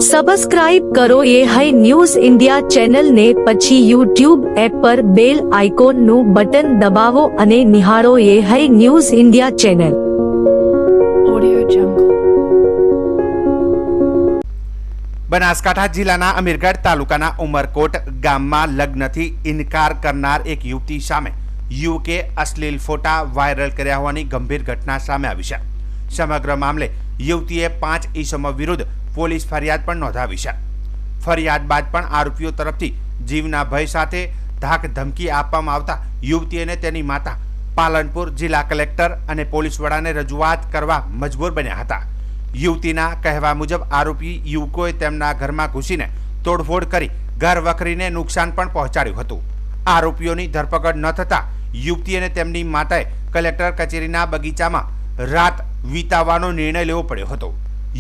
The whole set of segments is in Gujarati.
સબસ્ક્રાઇબ કરો એ હાઈ ન્યૂઝ ઇન્ડિયા ચેનલને, પછી યુટ્યુબ એપ પર બેલ આઇકોનનું બટન દબાવો અને નિહાળો એ hi news India channel. Audio Jungle. Banaskantha જિલ્લાના અમીરગઢ તાલુકાના ઉમરકોટ ગામમાં લગ્નથી ઇનકાર કરનાર એક યુવતી સામે યુવકે અશ્લીલ ફોટા વાયરલ કર્યા હોવાની ગંભીર ઘટના સામે આવી છે. સમગ્ર મામલે યુવતીએ 5 ઈસમો વિરુદ્ધ પોલીસ ફરિયાદ પણ નોંધાવી છે. ફરિયાદ બાદ પણ આરોપીઓ તરફથી જીવના ભય સાથે ધાક ધમકી આપવામાં આવતા યુવતી અને તેની માતા પાલનપુર જિલ્લા કલેક્ટર અને પોલીસ વડાને રજૂઆત કરવા મજબૂર બન્યા હતા. યુવતીના કહેવા મુજબ આરોપી યુવકોએ તેમના ઘરમાં ઘૂસીને તોડફોડ કરી ઘર વખરીને નુકસાન પણ પહોંચાડ્યું હતું. આરોપીઓની ધરપકડ ન થતા યુવતી અને તેમની માતાએ કલેક્ટર કચેરીના બગીચામાં રાત વિતાવવાનો નિર્ણય લેવો પડ્યો હતો.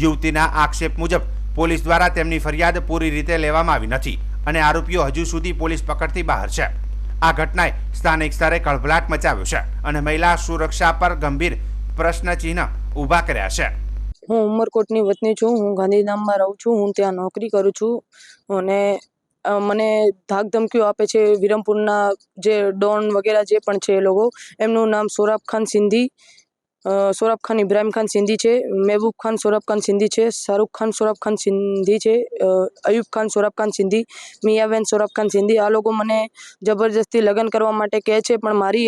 યુવતીના આક્ષેપ મુજબ પોલીસ દ્વારા તેમની ફરિયાદ પૂરી રીતે લેવામાં આવી નથી અને આરોપીઓ હજુ સુધી પોલીસ પકડથી બહાર છે. આ ઘટનાએ સ્થાનિક સ્તરે કળભળાટ મચાવ્યો છે અને મહિલા સુરક્ષા પર ગંભીર પ્રશ્નચિહ્ન ઊભા કર્યા છે. હું ઉમરકોટની વતની છું. હું ગાંધીધામમાં રહું છું. હું ત્યાં નોકરી કરું છું અને મને ધાક ધમકીઓ આપે છે. વિરમપુરના જે ડોન વગેરે જે પણ છે એ લોકો, એમનું નામ સોરાબ ખાન સિંધી, સોરાબ ખાન ઇબ્રાહિમ ખાન સિંધી છે, મહેબૂબ ખાન સોરાબ ખાન સિંધી છે, શાહરૂખ ખાન સોરાબ ખાન સિંધી છે, અયુબ ખાન સોરાબ ખાન સિંધી, મિયાબેન સોરાબ ખાન સિંધી. આ લોકો મને જબરજસ્તી લગ્ન કરવા માટે કહે છે, પણ મારી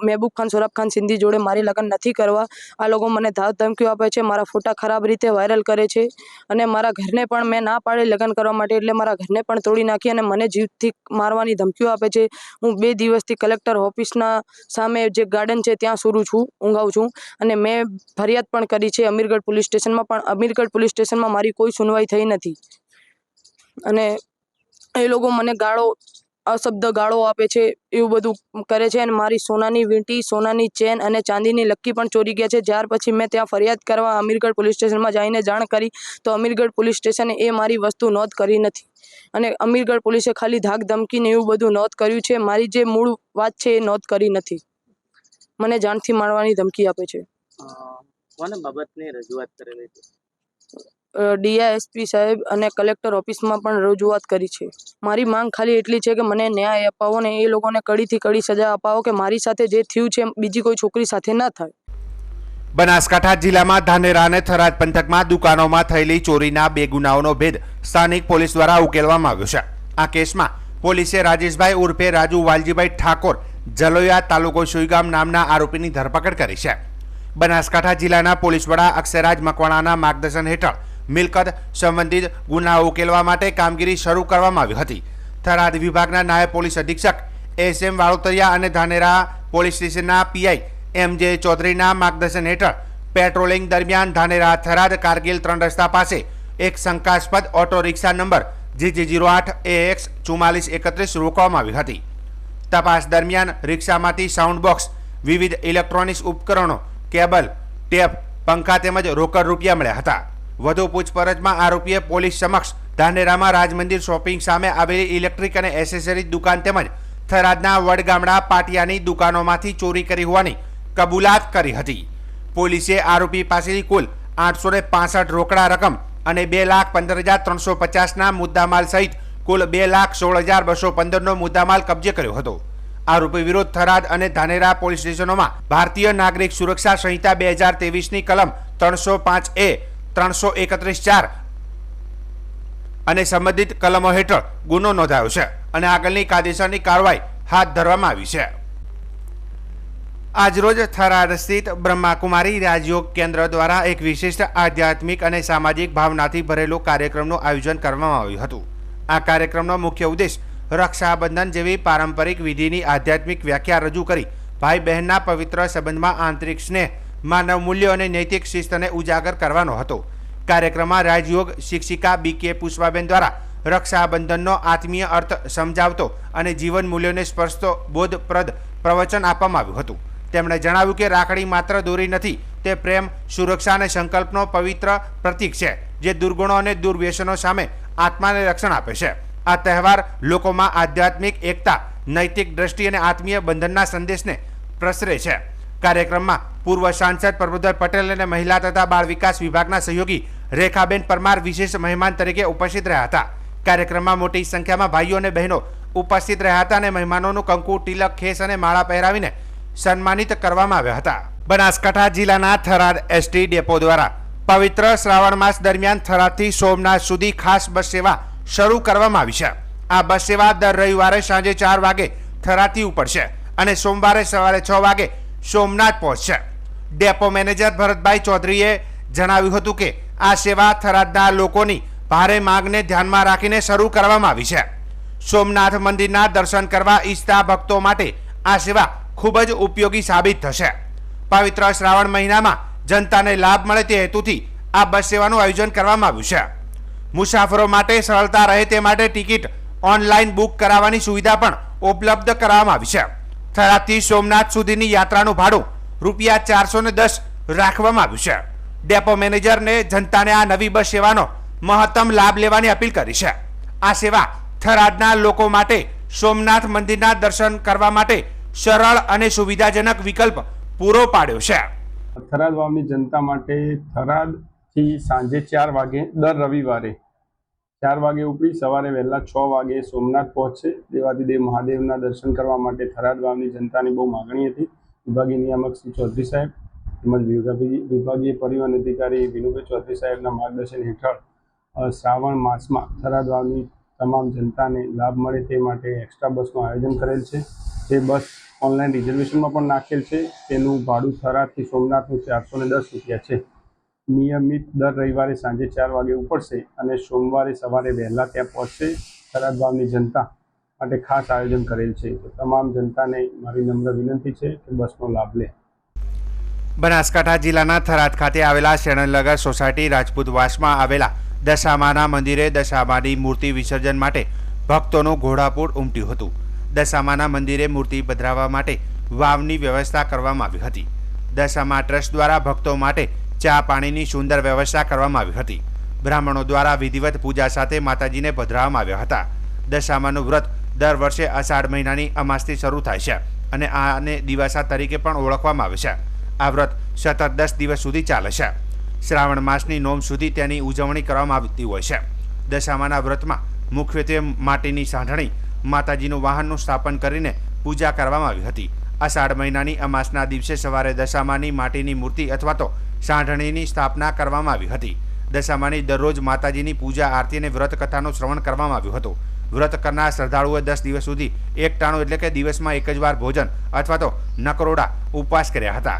મહેબૂબ ખાન સોરાબ ખાન સિંધી જોડે મારી લગ્ન નથી કરવા. આ લોકો મને ધાક ધમકીઓ આપે છે, મારા ફોટા ખરાબ રીતે વાયરલ કરે છે અને મારા ઘરને પણ મેં ના પાડી લગ્ન કરવા માટે, એટલે મારા ઘરને પણ તોડી નાખી અને મને જીવથી મારવાની ધમકીઓ આપે છે. હું 2 દિવસથી કલેક્ટર ઓફિસના સામે જે ગાર્ડન છે ત્યાં ઊંઘાવું છું અને મેં ફરિયાદ પણ કરી છે અમીરગઢ પોલીસ સ્ટેશનમાં, પણ અમીરગઢ પોલીસ સ્ટેશનમાં મારી કોઈ સુનવાઈ થઈ નથી અને એ લોકો મને અશબ્દ ગાળો આપે છે, એવું બધું કરે છે અને મારી સોનાની વીંટી, સોનાની ચેન અને ચાંદીની લક્કી પણ ચોરી ગયા છે. જ્યાર પછી મેં ત્યાં ફરિયાદ કરવા અમીરગઢ પોલીસ સ્ટેશનમાં જઈને જાણ કરી તો અમીરગઢ પોલીસ સ્ટેશને એ મારી વસ્તુ નોંધ કરી નથી અને અમીરગઢ પોલીસે ખાલી ધાક ધમકીને એવું બધું નોંધ કર્યું છે. મારી જે મૂળ વાત છે એ નોંધ કરી નથી. મને જાનથી મારવાની ધમકી આપે છે. કોને બાબતની રજૂઆત કરેલી છે? ડીઆઈએસપી સાહેબ અને કલેક્ટર ઓફિસમાં પણ રજૂઆત કરી છે. મારી માંગ ખાલી એટલી છે કે મને ન્યાય અપાવો ને એ લોકોને કડીથી કડી સજા અપાવો કે મારી સાથે જે થયું છે બીજી કોઈ છોકરી સાથે ના થાય. બનાસકાંઠા જિલ્લામાં ધાનેરા અને થરાદ પંથકમાં દુકાનોમાં થયેલી ચોરીના 2 ગુનાઓનો ભેદ સ્થાનિક પોલીસ દ્વારા ઉકેલવામાં આવ્યો છે. આ કેસમાં પોલીસે રાજેશભાઈ ઉર્ફે રાજુ વાલજીભાઈ ઠાકોર, જલોયા, તાલુકો સુઈગામ નામના આરોપીની ધરપકડ કરી છે. બનાસકાંઠા જિલ્લાના પોલીસ વડા અક્ષયરાજ મકવાણાના માર્ગદર્શન હેઠળ મિલકત સંબંધિત ગુનાઓ ઉકેલવા માટે કામગીરી શરૂ કરવામાં આવી હતી. થરાદ વિભાગના નાયબ પોલીસ અધિક્ષક SM વાળોતરિયા અને ધાનેરા પોલીસ સ્ટેશનના PI MJ ચૌધરીના માર્ગદર્શન હેઠળ પેટ્રોલિંગ દરમિયાન ધાનેરા થરાદ કારગિલ 3 રસ્તા પાસે એક શંકાસ્પદ auto rickshaw number GG08 AX 4431 રોકવામાં આવી હતી. તપાસ દરમિયાન રિક્ષામાંથી સાઉન્ડ બોક્સ, વિવિધ ઇલેક્ટ્રોનિક્સ ઉપકરણો, કેબલ, ટેપ, પંખા તેમજ રોકડ રૂપિયા મળ્યા હતા. વધુ પૂછપરછમાં આરોપીએ પોલીસ સમક્ષ ધાનેરામાં રાજમંદિર શોપિંગ સામે આવેલી ઇલેક્ટ્રિક અને એસેસરીઝ દુકાન તેમજ થરાદના વડગામડા પાટિયાની દુકાનોમાંથી ચોરી કરી હોવાની કબૂલાત કરી હતી. પોલીસે આરોપી પાસેથી કુલ 865 રોકડા રકમ અને 2,15,350ના મુદ્દામાલ સહિત કુલ 2,16,215નો મુદ્દામાલ કબજે કર્યો હતો. આરોપી વિરુદ્ધ થરાદ અને ધાનેરા પોલીસ સ્ટેશનોમાં ભારતીય નાગરિક સુરક્ષા સંહિતા 2023ની કલમ 305A, 331(4) અને સંબંધિત કલમો હેઠળ ગુનો નોંધાયો છે અને આગળની કાયદેસરની કાર્યવાહી હાથ ધરવામાં આવી છે. આજરોજ થરાદ સ્થિત બ્રહ્માકુમારી રાજયોગ કેન્દ્ર દ્વારા એક વિશિષ્ટ આધ્યાત્મિક અને સામાજિક ભાવનાથી ભરેલો કાર્યક્રમનું આયોજન કરવામાં આવ્યું હતું. આ કાર્યક્રમનો મુખ્ય ઉદ્દેશ રક્ષાબંધન જેવી પારંપરિક વિધિની આધ્યાત્મિક વ્યાખ્યા રજૂ કરી ભાઈ બહેનના પવિત્ર સંબંધમાં આંતરિક સ્નેહ, માનવ મૂલ્યો અને નૈતિક શિસ્તને ઉજાગર કરવાનો હતો. કાર્યક્રમમાં રાજયોગ શિક્ષિકા BK પુષ્પાબેન દ્વારા રક્ષાબંધનનો આત્મીય અર્થ સમજાવતો અને જીવન મૂલ્યોને સ્પર્શતો બોધપ્રદ પ્રવચન આપવામાં આવ્યું હતું. તેમણે જણાવ્યું કે રાખડી માત્ર દોરી નથી, તે પ્રેમ, સુરક્ષા અને સંકલ્પનો પવિત્ર પ્રતીક છે જે દુર્ગુણો અને દુર્વ્યસનો સામે આત્માને રક્ષણ આપે છે. આ તહેવાર લોકોમાં આધ્યાત્મિક એકતા, નૈતિક દ્રષ્ટિ અને આત્મીય બંધનના સંદેશને પ્રસરે છે. કાર્યક્રમમાં પૂર્વ સાંસદ પ્રભુદર પટેલ અને મહિલા તથા બાળ વિકાસ વિભાગના સહયોગી રેખાબેન પરમાર વિશેષ મહેમાન તરીકે ઉપસ્થિત રહ્યા હતા. કાર્યક્રમમાં મોટી સંખ્યામાં ભાઈઓ અને બહેનો ઉપસ્થિત રહ્યા હતા અને મહેમાનોનું કંકુ, તિલક, ખેસ અને માળા પહેરાવીને સન્માનિત કરવામાં આવ્યા હતા. બનાસકાંઠા જિલ્લાના થરાદ એસટી ડેપો દ્વારા પવિત્ર શ્રાવણ માસ દરમિયાન થરાદથી સોમનાથ સુધી ખાસ બસ સેવા શરૂ કરવામાં આવી છે. આ બસ સેવા દર રવિવારે સાંજે 4 વાગે થરાદથી ઉપડશે અને સોમવારે સવારે 6 વાગે સોમનાથ પહોંચશે. ડેપો મેનેજર ભરતભાઈ ચૌધરીએ જણાવ્યું હતું કે આ સેવા થરાદના લોકોની ભારે માંગને ધ્યાનમાં રાખીને શરૂ કરવામાં આવી છે. સોમનાથ મંદિરના દર્શન કરવા ઈચ્છતા ભક્તો માટે આ સેવા ખૂબ જ ઉપયોગી સાબિત થશે. પવિત્ર શ્રાવણ મહિનામાં જનતાને લાભ મળે તે હેતુથી આ બસ સેવાનું આયોજન કરવામાં આવ્યું છે. મુસાફરો માટે સરળતા રહે તે માટે ટિકિટ ઓનલાઈન બુક કરાવવાની સુવિધા પણ ઉપલબ્ધ કરાવવામાં આવી છે. થરાદથી સોમનાથ સુધીની યાત્રાનું ભાડું ₹410 રાખવામાં આવ્યું છે. ડેપો મેનેજરને જનતાને આ નવી બસ સેવાનો મહત્તમ લાભ લેવાની અપીલ કરી છે. આ સેવા થરાદના લોકો માટે સોમનાથ મંદિરના દર્શન કરવા માટે સરળ અને સુવિધાજનક વિકલ્પ પૂરો પાડ્યો છે. થરાદ વાવની જનતા માટે થરાદથી સાંજે 4 વાગે દર રવિવારે 4 વાગે ઉપડી સવારે વહેલા 6 વાગે સોમનાથ પહોંચશે. દેવાધિદેવ મહાદેવના દર્શન કરવા માટે થરાદ વાવની જનતાની બહુ માગણી હતી. વિભાગીય નિયામક શ્રી ચૌધરી સાહેબ તેમજ વિભાગીય પરિવહન અધિકારી વિનુભાઈ ચૌધરી સાહેબના માર્ગદર્શન હેઠળ શ્રાવણ માસમાં થરાદ વાવની તમામ જનતાને લાભ મળે તે માટે એક્સ્ટ્રા બસનું આયોજન કરેલ છે. તે બસ ઓનલાઈન રિઝર્વેશનમાં પણ નાખેલ છે. તેનું ભાડું થરાદથી સોમનાથનું ₹410 છે. નિયમિત દર રવિવારે સાંજે 4 વાગે ઉપડશે અને સોમવારે સવારે વહેલા ત્યાં પહોંચશે. થરાદ વાવની જનતા માટે ખાસ આયોજન કરેલ છે. તમામ જનતાને મારી નમ્ર વિનંતી છે કે બસનો લાભ લે. બનાસકાંઠા જિલ્લાના થરાદ ખાતે આવેલા શેરણનગર સોસાયટી રાજપૂતવાસમાં આવેલા દશામાના મંદિરે દશામાની મૂર્તિ વિસર્જન માટે ભક્તોનું ઘોડાપૂર ઉમટ્યું હતું. દશામાના મંદિરે મૂર્તિ પધરાવવા માટે વાવની વ્યવસ્થા કરવામાં આવી હતી. દશામા ટ્રસ્ટ દ્વારા ભક્તો માટે ચા પાણીની સુંદર વ્યવસ્થા કરવામાં આવી હતી. બ્રાહ્મણો દ્વારા વિધિવત પૂજા સાથે માતાજીને પધરાવવામાં આવ્યા હતા. દશામાનું વ્રત દર વર્ષે અષાઢ મહિનાની અમાસથી શરૂ થાય છે અને આને દિવાસા તરીકે પણ ઓળખવામાં આવે છે. આ વ્રત સતત 10 દિવસ સુધી ચાલે છે. શ્રાવણ માસની નોમ સુધી તેની ઉજવણી કરવામાં આવતી હોય છે. દશામાના વ્રતમાં મુખ્યત્વે માટીની સાંઢણી માતાજીનું વાહનનું સ્થાપન કરીને પૂજા કરવામાં આવી હતી. અષાઢ મહિનાની અમાસના દિવસે સવારે દશામાની માટીની મૂર્તિ અથવા તો સાંઢણીની સ્થાપના કરવામાં આવી હતી. દશામાની દરરોજ માતાજીની પૂજા, આરતી અને વ્રત કથાનું શ્રવણ કરવામાં આવ્યું હતું. વ્રત કરનાર શ્રદ્ધાળુઓએ 10 દિવસ સુધી એક ટાણું એટલે કે દિવસમાં એક જ વાર ભોજન અથવા તો નકરોડા ઉપવાસ કર્યા હતા.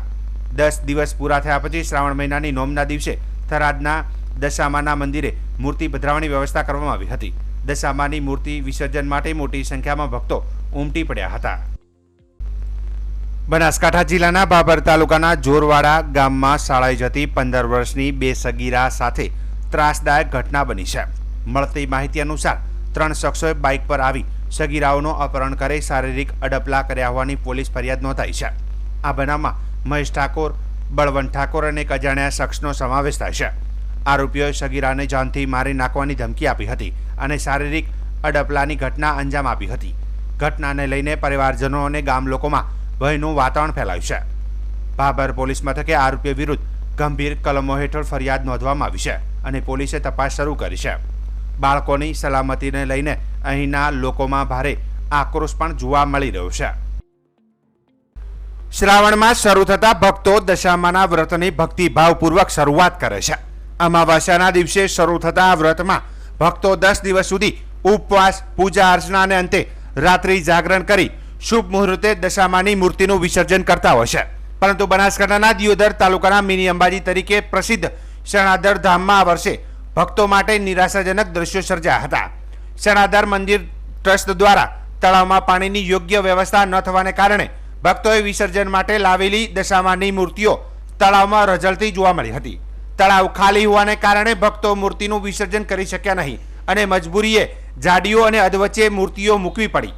10 દિવસ પૂરા થયા પછી શ્રાવણ મહિનાની નોમના દિવસે થરાદના દશામાના મંદિરે મૂર્તિ પધરાવવાની વ્યવસ્થા કરવામાં આવી હતી. દશામાની મૂર્તિ વિસર્જન માટે મોટી સંખ્યામાં ભક્તો ઉમટી પડ્યા હતા. બનાસકાંઠા જિલ્લાના બાબર તાલુકાના જોરવાડા ગામમાં શાળાએ જતી 15 વર્ષની 2 સગીરા સાથે ત્રાસદાયક ઘટના બની છે. મળતી માહિતી અનુસાર 3 શખ્સોએ બાઇક પર આવી સગીરાઓનું અપહરણ કરી શારીરિક અડપલા કર્યા હોવાની પોલીસ ફરિયાદ નોંધાઈ છે. આ બનાવમાં મહેશ ઠાકોર, બળવંત ઠાકોર અને એક અજાણ્યા શખ્સનો સમાવેશ થાય છે. આરોપીઓએ સગીરાને જાનથી મારી નાખવાની ધમકી આપી હતી અને શારીરિક અડપલાની ઘટના અંજામ આપી હતી. ઘટનાને લઈને પરિવારજનો અને ગામ લોકોમાં ભયનું વાતાવરણ ફેલાયું છે. ભાભર પોલીસ મથકે આરોપીઓ વિરુદ્ધ ગંભીર કલમો હેઠળ ફરિયાદ નોંધવામાં આવી છે અને પોલીસે તપાસ શરૂ કરી છે. બાળકોની સલામતીને લઈને અહીંના લોકોમાં ભારે આક્રોશ પણ જોવા મળી રહ્યો છે. શ્રાવણમાં શરૂ થતા ભક્તો દશામાના વ્રતની ભક્તિભાવપૂર્વક શરૂઆત કરે છે. અમાવાસ્યાના દિવસે શરૂ થતા આ વ્રતમાં ભક્તો 10 દિવસ સુધી ઉપવાસ, પૂજા અર્ચના અને અંતે રાત્રિ જાગરણ કરી શુભ મુહૂર્તે દશામાની મૂર્તિનું વિસર્જન કરતા હોય છે. પરંતુ બનાસકાંઠાના દિયોદર તાલુકાના મિની અંબાજી તરીકે પ્રસિદ્ધ શરણાદર ધામમાં આ વર્ષે ભક્તો માટે નિરાશાજનક દ્રશ્યો સર્જાયા હતા. શરણાદર મંદિર ટ્રસ્ટ દ્વારા તળાવમાં પાણીની યોગ્ય વ્યવસ્થા ન થવાને કારણે ભક્તોએ વિસર્જન માટે લાવેલી દશામાની મૂર્તિઓ તળાવમાં રઝળતી જોવા મળી હતી. તળાવ ખાલી હોવાને કારણે ભક્તો મૂર્તિનું વિસર્જન કરી શક્યા નહીં અને મજબૂરીએ ઝાડીઓ અને અધવચ્ચે મૂર્તિઓ મૂકવી પડી.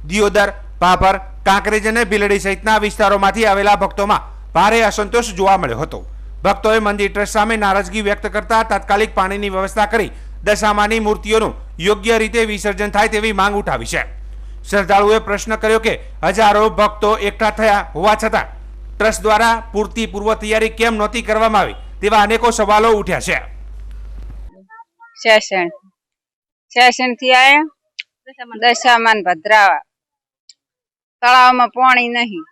દિયોદર, ભાભર, કાંકરેજ અને ભીલડી સહિતના વિસ્તારોમાંથી આવેલા ભક્તોમાં ભારે અસંતોષ જોવા મળ્યો હતો. ભક્તોએ મંદિર ટ્રસ્ટ સામે નારાજગી વ્યક્ત કરતા તાત્કાલિક પાણીની વ્યવસ્થા કરી દશામાની મૂર્તિઓનું યોગ્ય રીતે વિસર્જન થાય તેવી માંગ ઉઠાવી છે. શ્રદ્ધાળુઓએ પ્રશ્ન કર્યો કે હજારો ભક્તો એકઠા થયા હોવા છતાં ટ્રસ્ટ દ્વારા પૂરતી પૂર્વ તૈયારી કેમ નહોતી કરવામાં આવી તેવા અનેકો સવાલો ઉઠ્યા છે. સેશન થી આયા દશામાન ભદ્રાવા તળાવમાં પાણી નહીં.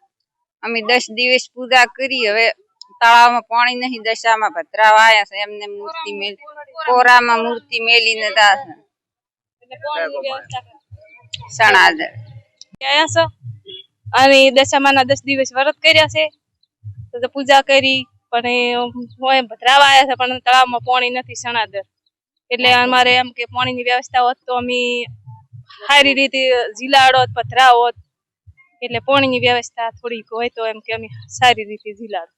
અમે 10 દિવસ પૂજા કરી, હવે તળાવમાં પાણી નહીં. દશામાં ભદ્રાવા આયા છે, એમને મૂર્તિ કોરામાં મૂર્તિ મેલીને દાશે સણાદર આયા છો અને દશામાના 10 દિવસ વ્રત કર્યા છે, તો પૂજા કરી. પણ હોય ભદ્રાવા આવ્યા છે, પણ તળાવમાં પાણી નથી સણાદર. એટલે અમારે એમ કે પાણીની વ્યવસ્થા હોત તો અમે સારી રીતે ઝીલાડોત, પધરા હોત. એટલે પાણીની વ્યવસ્થા થોડીક હોય તો એમ કે અમે સારી રીતે ઝીલાડો.